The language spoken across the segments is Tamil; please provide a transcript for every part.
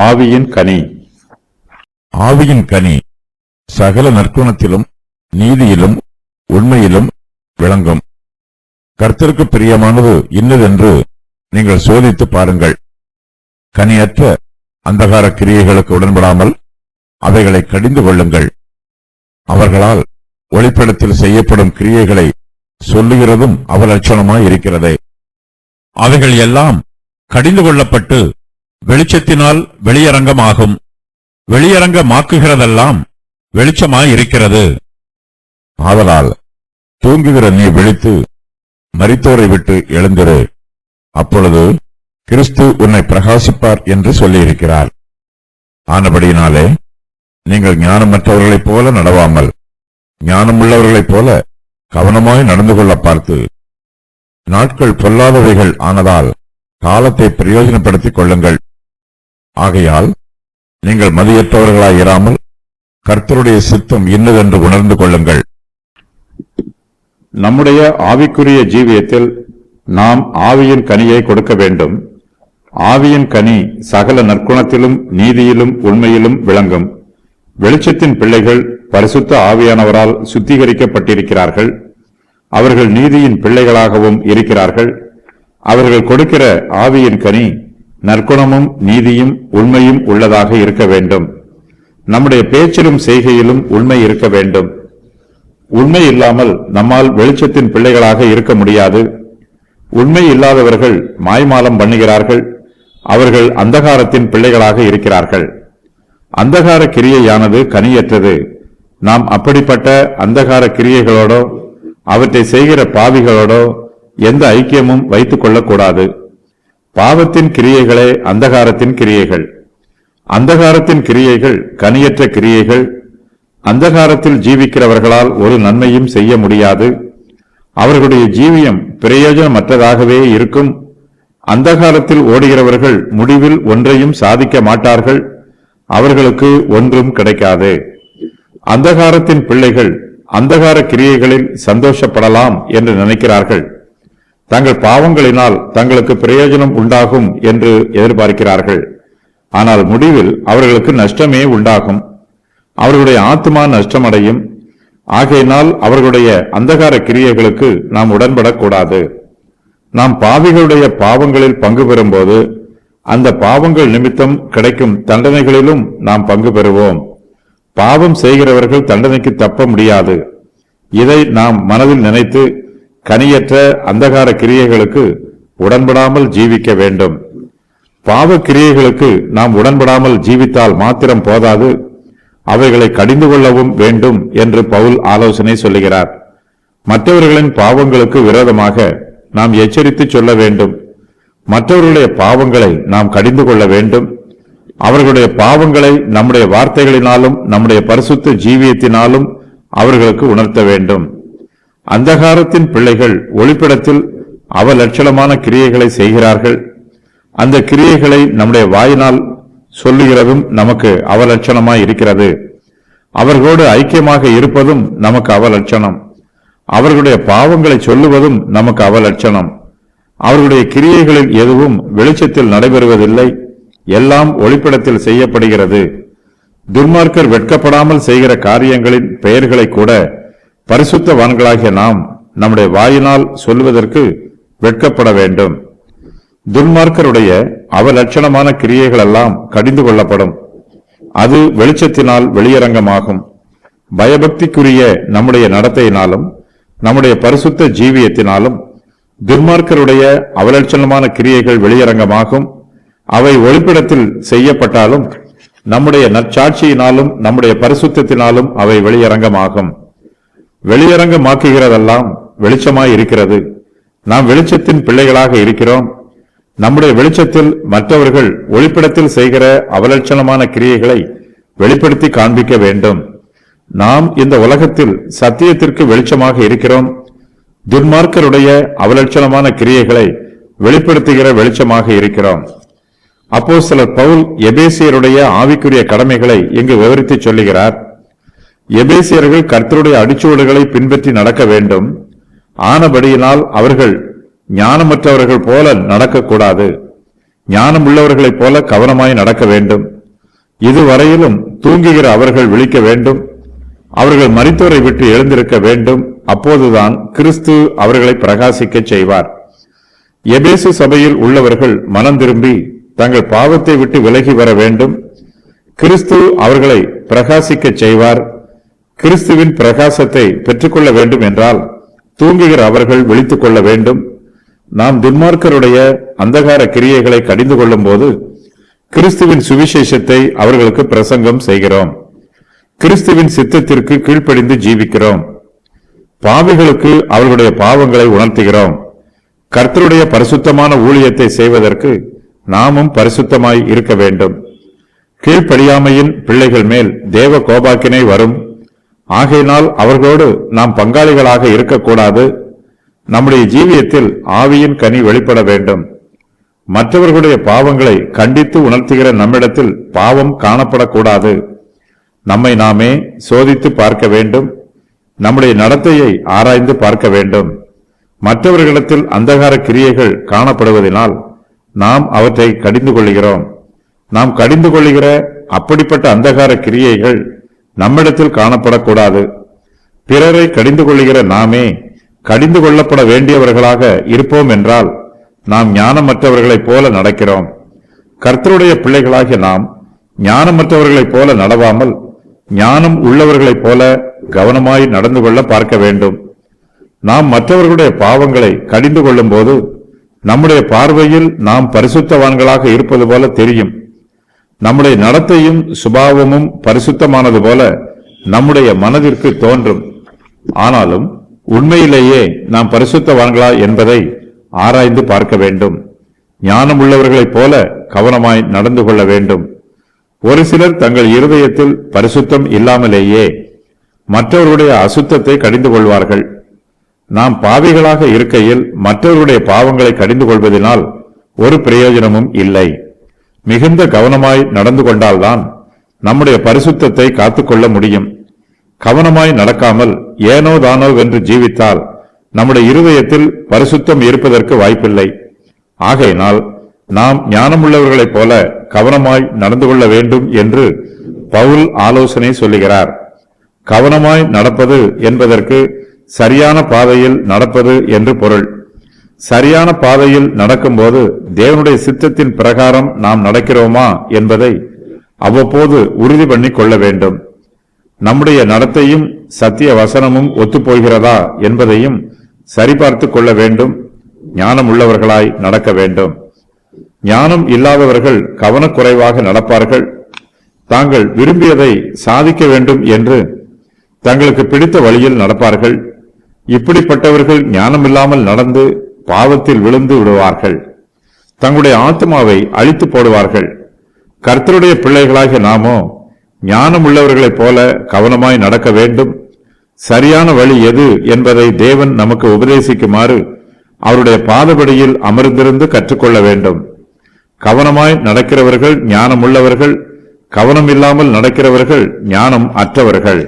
ஆவியின் கனி. ஆவியின் கனி சகல நற்குணத்திலும் நீதியிலும் உண்மையிலும் விளங்கும். கர்த்தருக்கு பிரியமானது இன்னதென்று நீங்கள் சோதித்து பாருங்கள். கனியற்ற அந்தகார கிரியைகளுக்கு உடன்படாமல் அவைகளை கடிந்து கொள்ளுங்கள். அவர்களால் ஒளிப்படத்தில் செய்யப்படும் கிரியைகளை சொல்லுகிறதும் அவலட்சணமாயிருக்கிறது. அவைகள் எல்லாம் கடிந்து கொள்ளப்பட்டு வெளிச்சத்தினால் வெளியரங்கமாகும். வெளியரங்கமாக்குகிறதெல்லாம் வெளிச்சமாயிருக்கிறது. ஆதலால் தூங்குகிற நீ விழித்து மரித்தோரை விட்டு எழுந்திரு, அப்பொழுது கிறிஸ்து உன்னை பிரகாசிப்பார் என்று சொல்லியிருக்கிறார். ஆனபடியினாலே நீங்கள் ஞானமற்றவர்களைப் போல நடவாமல் ஞானமுள்ளவர்களைப் போல கவனமாய் நடந்து கொள்ள பார்த்து, நாட்கள் பொல்லாதவைகள் ஆனதால் காலத்தை பிரயோஜனப்படுத்திக் கொள்ளுங்கள். ஆகையால் நீங்கள் மதியற்றவர்களாயிராமல் கர்த்தருடைய சித்தம் இன்னதென்று உணர்ந்து கொள்ளுங்கள். நம்முடைய ஆவிக்குரிய ஜீவியத்தில் நாம் ஆவியின் கனியை கொடுக்க வேண்டும். ஆவியின் கனி சகல நற்குணத்திலும் நீதியிலும் உண்மையிலும் விளங்கும். வெளிச்சத்தின் பிள்ளைகள் பரிசுத்த ஆவியானவரால் சுத்திகரிக்கப்பட்டிருக்கிறார்கள். அவர்கள் நீதியின் பிள்ளைகளாகவும் இருக்கிறார்கள். அவர்கள் கொடுக்கிற ஆவியின் கனி நற்குணமும் நீதியும் உண்மையும் உள்ளதாக இருக்க வேண்டும். நம்முடைய பேச்சிலும் செய்கையிலும் உண்மை இருக்க வேண்டும். உண்மை இல்லாமல் நம்மால் வெளிச்சத்தின் பிள்ளைகளாக இருக்க முடியாது. உண்மை இல்லாதவர்கள் மாய்மாலம் பண்ணுகிறார்கள். அவர்கள் அந்தகாரத்தின் பிள்ளைகளாக இருக்கிறார்கள். அந்தகார கிரியையானது கனியற்றது. நாம் அப்படிப்பட்ட அந்தகார கிரியைகளோடோ அவற்றை செய்கிற பாவிகளோடோ எந்த ஐக்கியமும் வைத்துக் கொள்ளக்கூடாது. பாவத்தின் கிரியைகளே அந்தகாரத்தின் கிரியைகள். அந்தகாரத்தின் கிரியைகள் கனியற்ற கிரியைகள். அந்தகாரத்தில் ஜீவிக்கிறவர்களால் ஒரு நன்மையும் செய்ய முடியாது. அவர்களுடைய ஜீவியம் பிரயோஜனமற்றதாகவே இருக்கும். அந்தகாரத்தில் ஓடுகிறவர்கள் முடிவில் ஒன்றையும் சாதிக்க மாட்டார்கள். அவர்களுக்கு ஒன்றும் கிடைக்காது. அந்தகாரத்தின் பிள்ளைகள் அந்தகார கிரியைகளில் சந்தோஷப்படலாம் என்று நினைக்கிறார்கள். தங்கள் பாவங்களினால் தங்களுக்கு பிரயோஜனம் உண்டாகும் என்று எதிர்பார்க்கிறார்கள். ஆனால் முடிவில் அவர்களுக்கு நஷ்டமே உண்டாகும். அவர்களுடைய ஆத்மா நஷ்டமடையும். ஆகையினால் அவர்களுடைய அந்தகார கிரியைகளுக்கு நாம் உடன்படக்கூடாது. நாம் பாவிகளுடைய பாவங்களில் பங்கு பெறும்போது அந்த பாவங்கள் நிமித்தம் கிடைக்கும் தண்டனைகளிலும் நாம் பங்கு பெறுவோம். பாவம் செய்கிறவர்கள் தண்டனைக்கு தப்ப முடியாது. இதை நாம் மனதில் நினைத்து கனியற்ற அந்தகார கிரியைகளுக்கு உடன்படாமல் ஜீவிக்க வேண்டும். பாவ கிரியைகளுக்கு நாம் உடன்படாமல் ஜீவித்தால் மாத்திரம் போதாது, அவைகளை கடிந்து கொள்ளவும் வேண்டும் என்று பவுல் ஆலோசனை சொல்லுகிறார். மற்றவர்களின் பாவங்களுக்கு விரோதமாக நாம் எச்சரித்து சொல்ல வேண்டும். மற்றவர்களுடைய பாவங்களை நாம் கடிந்து கொள்ள வேண்டும். அவர்களுடைய பாவங்களை நம்முடைய வார்த்தைகளினாலும் நம்முடைய பரிசுத்த ஜீவியத்தினாலும் அவர்களுக்கு உணர்த்த வேண்டும். அந்தகாரத்தின் பிள்ளைகள் ஒளிப்படத்தில் அவலட்சணமான கிரியைகளை செய்கிறார்கள். அந்த கிரியைகளை நம்முடைய வாயினால் சொல்லுகிறதும் நமக்கு அவலட்சணமாய் இருக்கிறது. அவர்களோடு ஐக்கியமாக இருப்பதும் நமக்கு அவலட்சணம். அவர்களுடைய பாவங்களை சொல்லுவதும் நமக்கு அவலட்சணம். அவர்களுடைய கிரியைகளில் எதுவும் வெளிச்சத்தில் நடைபெறுவதில்லை. எல்லாம் ஒளிப்படத்தில் செய்யப்படுகிறது. துன்மார்க்கர் வெட்கப்படாமல் செய்கிற காரியங்களின் பெயர்களை கூட பரிசுத்தவான்களாகிய நாம் நம்முடைய வாயினால் சொல்வதற்கு வெட்கப்பட வேண்டும். துன்மார்க்கருடைய அவலட்சணமான கிரியைகள் எல்லாம் கடிந்து கொள்ளப்படும். அது வெளிச்சத்தினால் வெளியரங்கமாகும். பயபக்திக்குரிய நம்முடைய நடத்தையினாலும் நம்முடைய பரிசுத்த ஜீவியத்தினாலும் துன்மார்க்கருடைய அவலட்சணமான கிரியைகள் வெளியரங்கமாகும். அவை ஒளிப்படத்தில் செய்யப்பட்டாலும் நம்முடைய நற்சாட்சியினாலும் நம்முடைய பரிசுத்தத்தினாலும் அவை வெளியரங்கமாகும். வெளியரங்கமாக்குகிறதெல்லாம் வெளிச்சமாய் இருக்கிறது. நாம் வெளிச்சத்தின் பிள்ளைகளாக இருக்கிறோம். நம்முடைய வெளிச்சத்தில் மற்றவர்கள் ஒளிப்படத்தில் செய்கிற அவலட்சணமான கிரியைகளை வெளிப்படுத்தி காண்பிக்க வேண்டும். நாம் இந்த உலகத்தில் சத்தியத்திற்கு வெளிச்சமாக இருக்கிறோம். துன்மார்க்கருடைய அவலட்சணமான கிரியைகளை வெளிப்படுத்துகிற வெளிச்சமாக இருக்கிறோம். அப்போஸ்தலர் பவுல் எபேசியருடைய ஆவிக்குரிய கடமைகளை இங்கு விவரித்து சொல்லுகிறார். எபேசியர்கள் கர்த்தருடைய அடிச்சுவடுகளை பின்பற்றி நடக்க வேண்டும். ஆனபடியினால் அவர்கள் ஞானமற்றவர்கள் போல நடக்கக்கூடாது. ஞானம் உள்ளவர்களைப் போல கவனமாய் நடக்க வேண்டும். இதுவரையிலும் தூங்குகிற அவர்கள் விழிக்க வேண்டும். அவர்கள் மரித்தோரை விட்டு எழுந்திருக்க வேண்டும். அப்போதுதான் கிறிஸ்து அவர்களை பிரகாசிக்க செய்வார். எபேசு சபையில் உள்ளவர்கள் மனம் திரும்பி தங்கள் பாவத்தை விட்டு விலகி வர வேண்டும். கிறிஸ்து அவர்களை பிரகாசிக்க செய்வார். கிறிஸ்துவின் பிரகாசத்தை பெற்றுக்கொள்ள வேண்டும் என்றால் தூங்குகிற அவர்கள் விழித்துக் கொள்ள வேண்டும். நாம் துன்மார்க்கருடைய அந்தகார கிரியைகளை கடிந்து கொள்ளும் போது கிறிஸ்துவின் சுவிசேஷத்தை அவர்களுக்கு பிரசங்கம் செய்கிறோம். கிறிஸ்துவின் சித்தத்திற்கு கீழ்ப்படிந்து ஜீவிக்கிறோம். பாவிகளுக்கு அவர்களுடைய பாவங்களை உணர்த்துகிறோம். கர்த்தருடைய பரிசுத்தமான ஊழியத்தை செய்வதற்கு நாமும் பரிசுத்தமாய் இருக்க வேண்டும். கீழ்ப்படியாமையின் பிள்ளைகள் மேல் தேவ கோபாக்கினை வரும். ஆகையினால் அவர்களோடு நாம் பங்காளிகளாக இருக்கக்கூடாது. நம்முடைய ஜீவியத்தில் ஆவியின் கனி வெளிப்பட வேண்டும். மற்றவர்களுடைய பாவங்களை கண்டித்து உணர்த்துகிற நம்மிடத்தில் பாவம் காணப்படக்கூடாது. நம்மை நாமே சோதித்து பார்க்க வேண்டும். நம்முடைய நடத்தையை ஆராய்ந்து பார்க்க வேண்டும். மற்றவர்களிடத்தில் அந்தகார கிரியைகள் காணப்படுவதனால் நாம் அவற்றை கடிந்து கொள்கிறோம். நாம் கடிந்து கொள்ளுகிற அப்படிப்பட்ட அந்தகார கிரியைகள் நம்மிடத்தில் காணப்படக்கூடாது. பிறரை கடிந்து கொள்ளுகிற நாமே கடிந்து கொள்ளப்பட வேண்டியவர்களாக இருப்போம் என்றால் நாம் ஞானமற்றவர்களைப் போல நடக்கிறோம். கர்த்தருடைய பிள்ளைகளாகிய நாம் ஞானமற்றவர்களைப் போல நடவாமல் ஞானம் உள்ளவர்களைப் போல கவனமாய் நடந்து கொள்ள பார்க்க வேண்டும். நாம் மற்றவர்களுடைய பாவங்களை கடிந்து கொள்ளும் போது நம்முடைய பார்வையில் நாம் பரிசுத்தவான்களாக இருப்பது போல தெரியும். நம்முடைய நடத்தையும் சுபாவமும் பரிசுத்தமானது போல நம்முடைய மனதிற்கு தோன்றும். ஆனாலும் உண்மையிலேயே நாம் பரிசுத்தவான்களா என்பதை ஆராய்ந்து பார்க்க வேண்டும். ஞானம் உள்ளவர்களைப் போல கவனமாய் நடந்து கொள்ள வேண்டும். ஒரு சிலர் தங்கள் இருதயத்தில் பரிசுத்தம் இல்லாமலேயே மற்றவர்களுடைய அசுத்தத்தை கடிந்து கொள்வார்கள். நாம் பாவிகளாக இருக்கையில் மற்றவர்களுடைய பாவங்களை கடிந்து கொள்வதனால் ஒரு பிரயோஜனமும் இல்லை. மிகுந்த கவனமாய் நடந்து கொண்டால்தான் நம்முடைய பரிசுத்தத்தை காத்துக்கொள்ள முடியும். கவனமாய் நடக்காமல் ஏனோ தானோ வென்று ஜீவித்தால் நம்முடைய இருதயத்தில் பரிசுத்தம் இருப்பதற்கு வாய்ப்பில்லை. ஆகையினால் நாம் ஞானமுள்ளவர்களைப் போல கவனமாய் நடந்து கொள்ள வேண்டும் என்று பவுல் ஆலோசனை சொல்லுகிறார். கவனமாய் நடப்பது என்பதற்கு சரியான பாதையில் நடப்பது என்று பொருள். சரியான பாதையில் நடக்கும்போது தேவனுடைய சித்தத்தின் பிரகாரம் நாம் நடக்கிறோமா என்பதை அவ்வப்போது உறுதி பண்ணி கொள்ள வேண்டும். நம்முடைய நடத்தையும் சத்திய வசனமும் ஒத்துப்போகிறதா என்பதையும் சரிபார்த்து கொள்ள வேண்டும். ஞானம் உள்ளவர்களாய் நடக்க வேண்டும். ஞானம் இல்லாதவர்கள் கவனக்குறைவாக நடப்பார்கள். தாங்கள் விரும்பியதை சாதிக்க வேண்டும் என்று தங்களுக்கு பிடித்த வழியில் நடப்பார்கள். இப்படிப்பட்டவர்கள் ஞானமில்லாமல் நடந்து பாவத்தில் விழுந்து விடுவார்கள். தங்களுடைய ஆத்மாவை அழித்து போடுவார்கள். கர்த்தருடைய பிள்ளைகளாகிய நாமோ ஞானம் உள்ளவர்களைப் போல கவனமாய் நடக்க வேண்டும். சரியான வழி எது என்பதை தேவன் நமக்கு உபதேசிக்குமாறு அவருடைய பாதபடியில் அமர்ந்திருந்து கற்றுக்கொள்ள வேண்டும். கவனமாய் நடக்கிறவர்கள் ஞானம் உள்ளவர்கள், கவனம் இல்லாமல் நடக்கிறவர்கள் ஞானம் அற்றவர்கள்.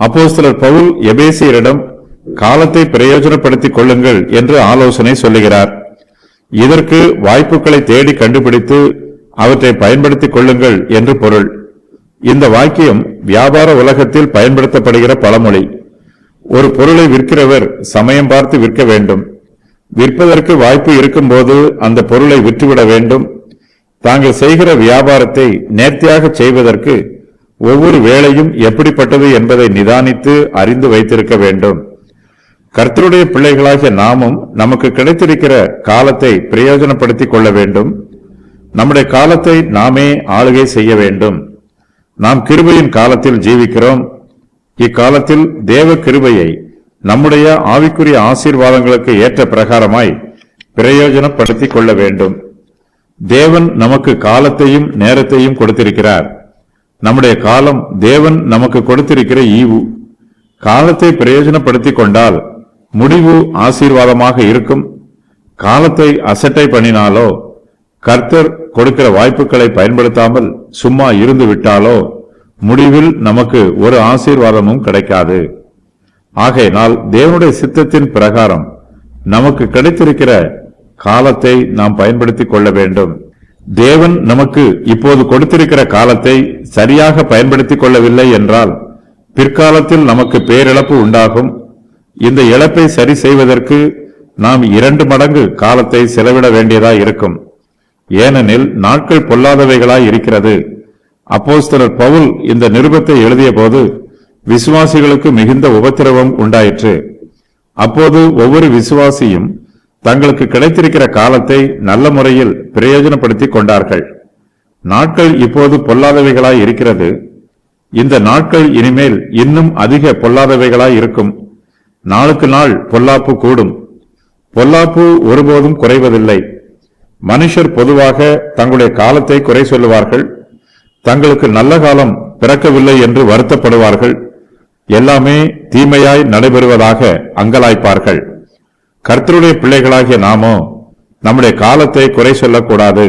அப்போஸ்தலர் பவுல் எபேசியரிடம் காலத்தை பிரயோஜனப்படுத்திக் கொள்ளுங்கள் என்று ஆலோசனை சொல்லுகிறார். இதற்கு வாய்ப்புகளை தேடி கண்டுபிடித்து அவற்றை பயன்படுத்திக் கொள்ளுங்கள் என்று பொருள். இந்த வாக்கியம் வியாபார உலகத்தில் பயன்படுத்தப்படுகிற பழமொழி. ஒரு பொருளை விற்கிறவர் சமயம் பார்த்து விற்க வேண்டும். விற்பதற்கு வாய்ப்பு இருக்கும்போது அந்த பொருளை விற்றுவிட வேண்டும். தாங்கள் செய்கிற வியாபாரத்தை நேர்த்தியாக செய்வதற்கு ஒவ்வொரு வேளையும் எப்படிப்பட்டது என்பதை நிதானித்து அறிந்து வைத்திருக்க வேண்டும். கர்த்தருடைய பிள்ளைகளாகிய நாமும் நமக்கு கிடைத்திருக்கிற காலத்தை பிரயோஜனப்படுத்திக் கொள்ள வேண்டும். நம்முடைய காலத்தை நாமே ஆளுகை செய்ய வேண்டும். நாம் கிருபையின் காலத்தில் ஜீவிக்கிறோம். இக்காலத்தில் தேவ கிருபையை நம்முடைய ஆவிக்குரிய ஆசீர்வாதங்களுக்கு ஏற்ற பிரகாரமாய் பிரயோஜனப்படுத்திக் கொள்ள வேண்டும். தேவன் நமக்கு காலத்தையும் நேரத்தையும் கொடுத்திருக்கிறார். நம்முடைய காலம் தேவன் நமக்கு கொடுத்திருக்கிற ஈவு. காலத்தை பிரயோஜனப்படுத்திக் கொண்டால் முடிவு ஆசீர்வாதமாக இருக்கும். காலத்தை அசட்டை பண்ணினாலோ, கர்த்தர் கொடுக்கிற வாய்ப்புகளை பயன்படுத்தாமல் சும்மா இருந்து விட்டாலோ முடிவில் நமக்கு ஒரு ஆசீர்வாதமும் கிடைக்காது. ஆகையினால் தேவனுடைய சித்தத்தின் பிரகாரம் நமக்கு கிடைத்திருக்கிற காலத்தை நாம் பயன்படுத்திக் கொள்ள வேண்டும். தேவன் நமக்கு இப்போது கொடுத்திருக்கிற காலத்தை சரியாக பயன்படுத்திக் கொள்ளவில்லை என்றால் பிற்காலத்தில் நமக்கு பேரிழப்பு உண்டாகும். இந்த இழப்பை சரி செய்வதற்கு நாம் 2 மடங்கு காலத்தை செலவிட வேண்டியதாய் இருக்கும். ஏனெனில் நாட்கள் பொல்லாதவைகளாய் இருக்கிறது. அப்போஸ்தலர் பவுல் இந்த நிருபத்தை எழுதிய போது விசுவாசிகளுக்கு மிகுந்த உபத்திரவம் உண்டாயிற்று. அப்போது ஒவ்வொரு விசுவாசியும் தங்களுக்கு கிடைத்திருக்கிற காலத்தை நல்ல முறையில் பிரயோஜனப்படுத்திக் கொண்டார்கள். நாட்கள் இப்போது பொல்லாதவைகளாய் இருக்கிறது. இந்த நாட்கள் இனிமேல் இன்னும் அதிக பொல்லாதவைகளாய் இருக்கும். நாளுக்கு நாள் பொல்லாப்பு கூடும். பொல்லாப்பு ஒருபோதும் குறைவதில்லை. மனுஷர் பொதுவாக தங்களுடைய காலத்தை குறை சொல்லுவார்கள். தங்களுக்கு நல்ல காலம் பிறக்கவில்லை என்று வருத்தப்படுவார்கள். எல்லாமே தீமையாய் நடைபெறுவதாக அங்கலாய்ப்பார்கள். கர்த்தருடைய பிள்ளைகளாகிய நாமோ நம்முடைய காலத்தை குறை சொல்லக்கூடாது.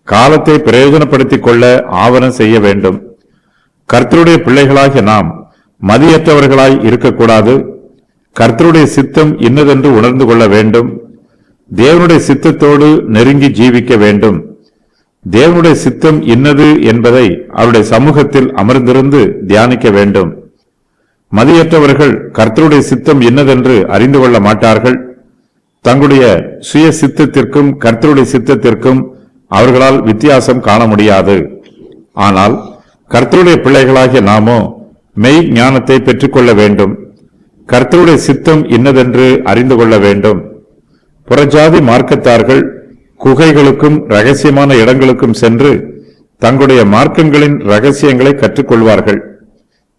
காலத்தை பிரயோஜனப்படுத்திக் கொள்ள ஆவணம் செய்ய வேண்டும். கர்த்தருடைய பிள்ளைகளாகிய நாம் மதியற்றவர்களாய் இருக்கக்கூடாது. கர்த்தருடைய சித்தம் இன்னதென்று உணர்ந்து கொள்ள வேண்டும். தேவனுடைய சித்தத்தோடு நெருங்கி ஜீவிக்க வேண்டும். தேவனுடைய சித்தம் இன்னது என்பதை அவருடைய சமூகத்தில் அமர்ந்திருந்து தியானிக்க வேண்டும். மதியற்றவர்கள் கர்த்தருடைய சித்தம் இன்னதென்று அறிந்து கொள்ள மாட்டார்கள். தங்களுடைய சுய சித்தத்திற்கும் கர்த்தருடைய சித்தத்திற்கும் அவர்களால் வித்தியாசம் காண முடியாது. ஆனால் கர்த்தருடைய பிள்ளைகளாகிய நாமோ மெய் ஞானத்தை பெற்றுக்கொள்ள வேண்டும். கர்த்தருடைய சித்தம் இன்னதென்று அறிந்து கொள்ள வேண்டும். புறஜாதி மார்க்கத்தார்கள் குகைகளுக்கும் ரகசியமான இடங்களுக்கும் சென்று தங்களுடைய மார்க்கங்களின் ரகசியங்களை கற்றுக்கொள்வார்கள்.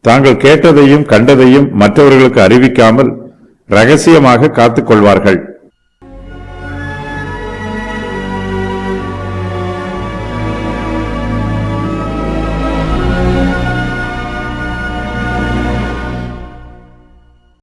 தாங்கள் கேட்டதையும் கண்டதையும் மற்றவர்களுக்கு அறிவிக்காமல் ரகசியமாக காத்துக்கொள்வார்கள்.